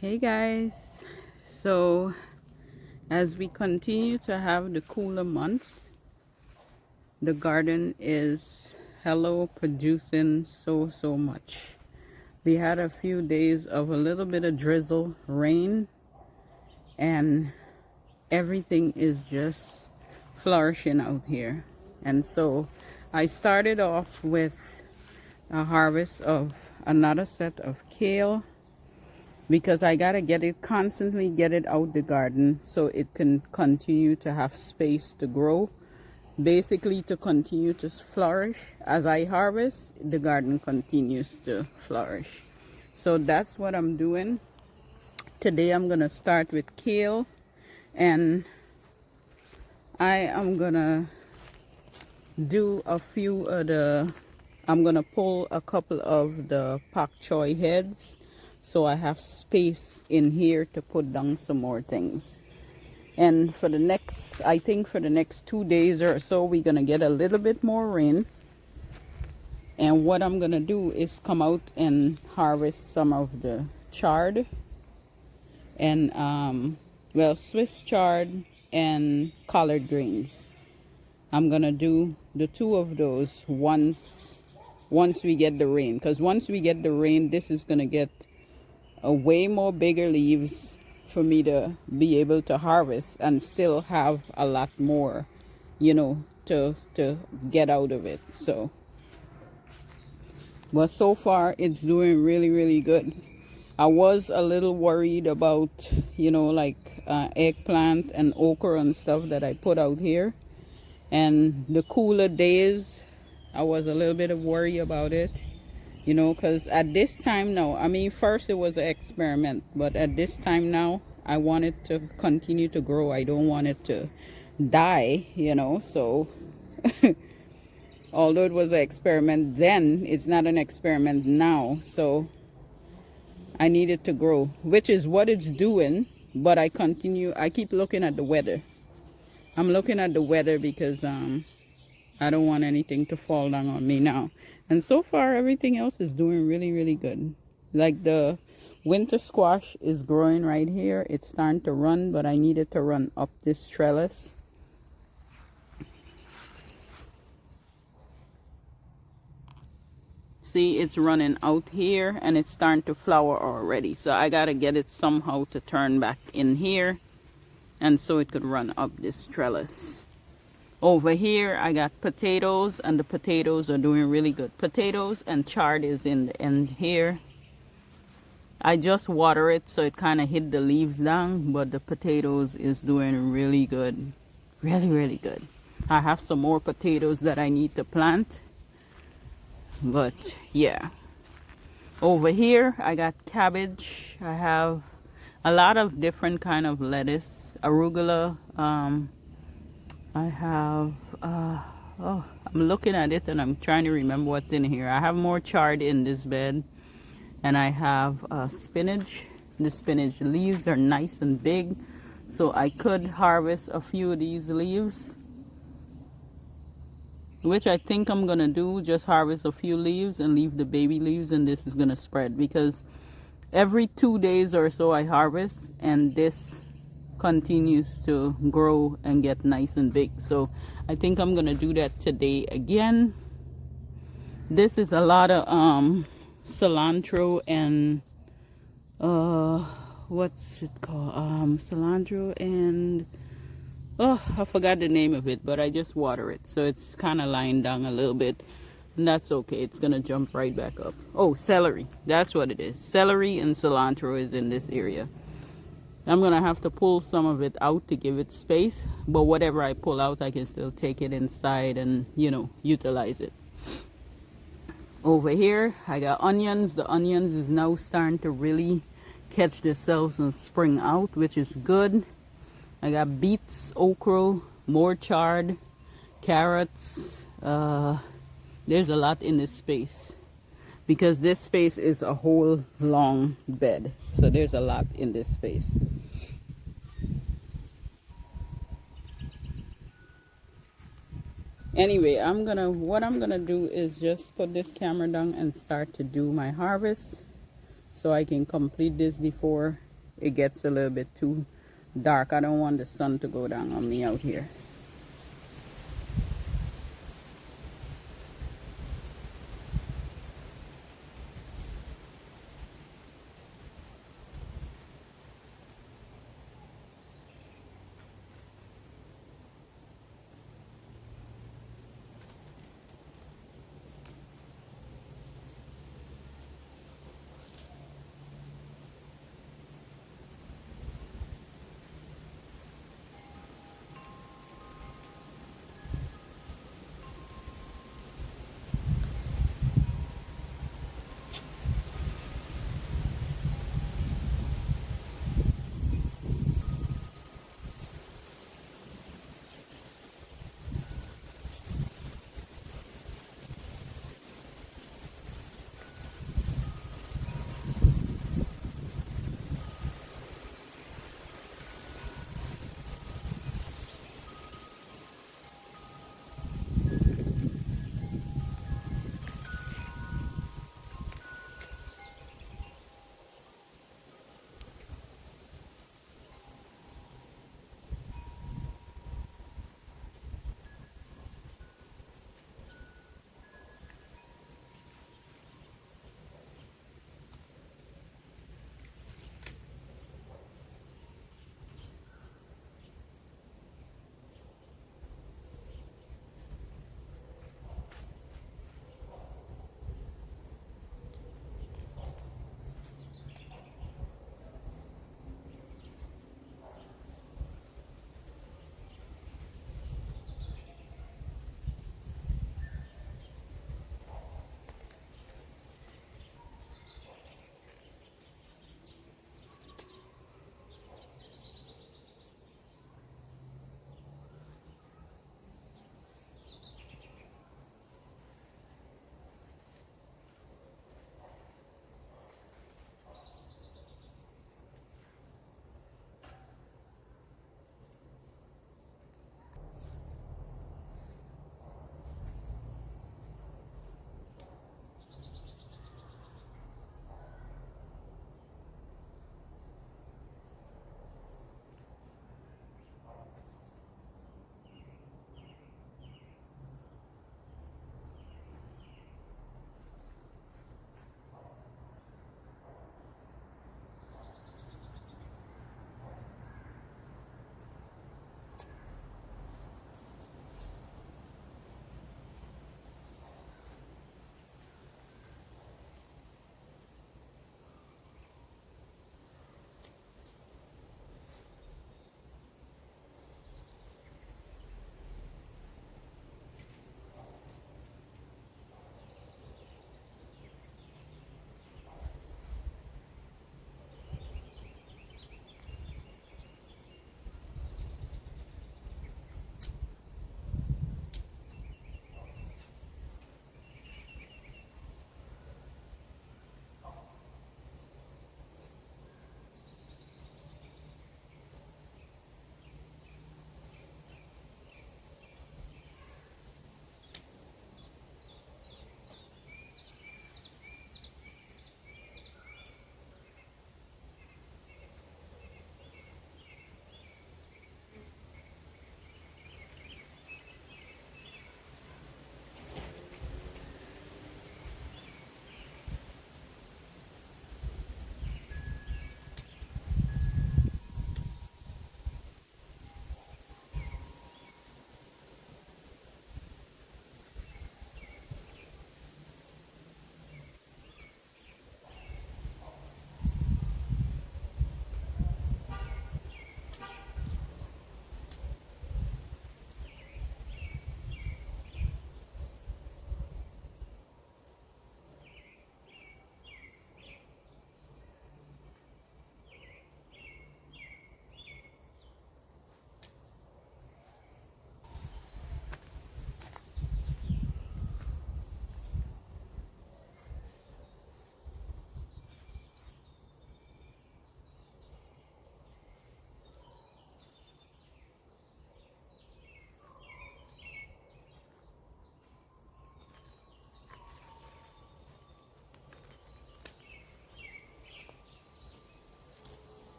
Hey guys, so as we continue to have the cooler months, the garden is hello producing so much. We had a few days of a little bit of drizzle, rain, and everything is just flourishing out here. And so I started off with a harvest of another set of kale because I gotta constantly get it out the garden so it can continue to have space to grow. Basically, to continue to flourish. As I harvest, the garden continues to flourish. So that's what I'm doing. Today I'm gonna start with kale, and I am gonna do a few of the, I'm gonna pull a couple of the pak choy heads so I have space in here to put down some more things. And for the next, I think for the next 2 days or so, we're gonna get a little bit more rain. And what I'm gonna do is come out and harvest some of the chard and well, Swiss chard and collard greens. I'm gonna do the two of those once we get the rain, because once we get the rain, this is gonna get a way more bigger leaves for me to be able to harvest and still have a lot more, to get out of it. So, but so far it's doing really good. I was a little worried about, like eggplant and okra and stuff that I put out here. And the cooler days, I was a little bit of worry about it, because at this time now, I mean, first it was an experiment, but at this time now, I want it to continue to grow. I don't want it to die, so although it was an experiment then, it's not an experiment now. So I need it to grow, which is what it's doing. But I keep looking at the weather. I'm looking at the weather because I don't want anything to fall down on me now. And so far, everything else is doing really good. Like the winter squash is growing right here. It's starting to run, but I need it to run up this trellis. See, it's running out here and it's starting to flower already. So I got to get it somehow to turn back in here, and so it could run up this trellis. Over here, I got potatoes, and the potatoes are doing really good. Potatoes and chard is in the end here. I just water it so it kind of hid the leaves down, but the potatoes is doing really good. Really good. I have some more potatoes that I need to plant. But yeah. Over here, I got cabbage. I have a lot of different kind of lettuce, arugula. I have, I'm looking at it and I'm trying to remember what's in here. I have more chard in this bed, and I have spinach. The spinach leaves are nice and big, so I could harvest a few of these leaves, which I think I'm gonna do, just harvest a few leaves and leave the baby leaves, and this is gonna spread because every 2 days or so I harvest, and this continues to grow and get nice and big. So I think I'm gonna do that today again. This is a lot of cilantro and what's it called, cilantro and I forgot the name of it, but I just water it, so it's kind of lying down a little bit, and that's okay. It's gonna jump right back up. Oh, celery, that's what it is. Celery and cilantro is in this area. I'm gonna have to pull some of it out to give it space, but whatever I pull out, I can still take it inside and utilize it. Over here, I got onions. The onions is now starting to really catch themselves and spring out, which is good. I got beets, okra, more chard, carrots. There's a lot in this space because this space is a whole long bed, so there's a lot in this space. Anyway, what I'm gonna do is just put this camera down and start to do my harvest so I can complete this before it gets a little bit too dark. I don't want the sun to go down on me out here.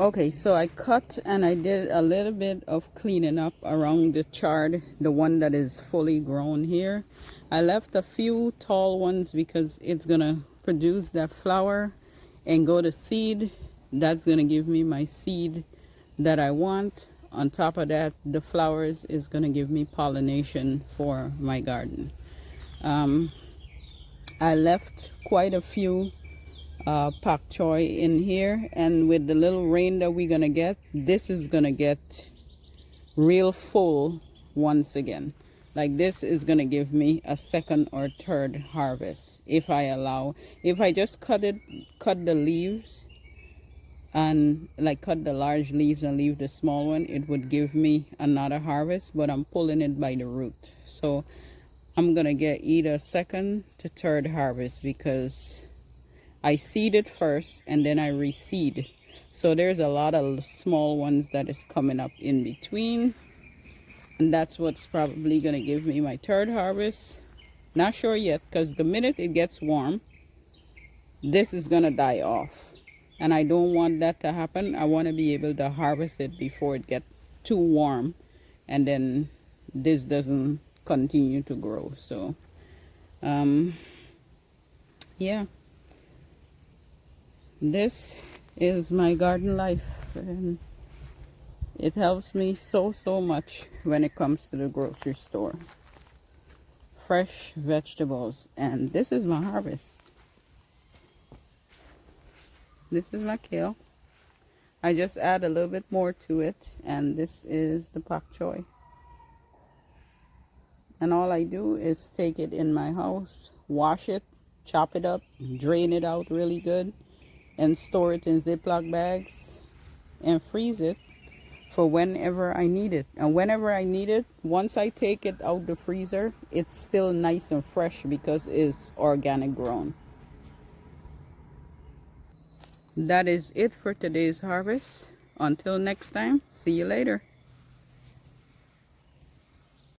Okay, so I cut and I did a little bit of cleaning up around the chard, the one that is fully grown here. I left a few tall ones because it's gonna produce that flower and go to seed. That's gonna give me my seed that I want. On top of that, the flowers is gonna give me pollination for my garden. I left quite a few pak choy in here, and with the little rain that we're gonna get, this is gonna get real full once again. Like, this is gonna give me a second or third harvest if I allow. If I just cut the leaves, and like cut the large leaves and leave the small one, it would give me another harvest, but I'm pulling it by the root. So I'm gonna get either second to third harvest because I seed it first and then I reseed. So there's a lot of small ones that is coming up in between. And that's what's probably going to give me my third harvest. Not sure yet, because the minute it gets warm, this is going to die off. And I don't want that to happen. I want to be able to harvest it before it gets too warm. And then this doesn't continue to grow. So, yeah. This is my garden life, and it helps me so much when it comes to the grocery store. Fresh vegetables, and this is my harvest. This is my kale. I just add a little bit more to it, and this is the pak choy. And all I do is take it in my house, wash it, chop it up, drain it out really good, and store it in Ziploc bags and freeze it for whenever I need it. And whenever I need it, once I take it out the freezer, it's still nice and fresh because it's organic grown. That is it for today's harvest. Until next time, see you later.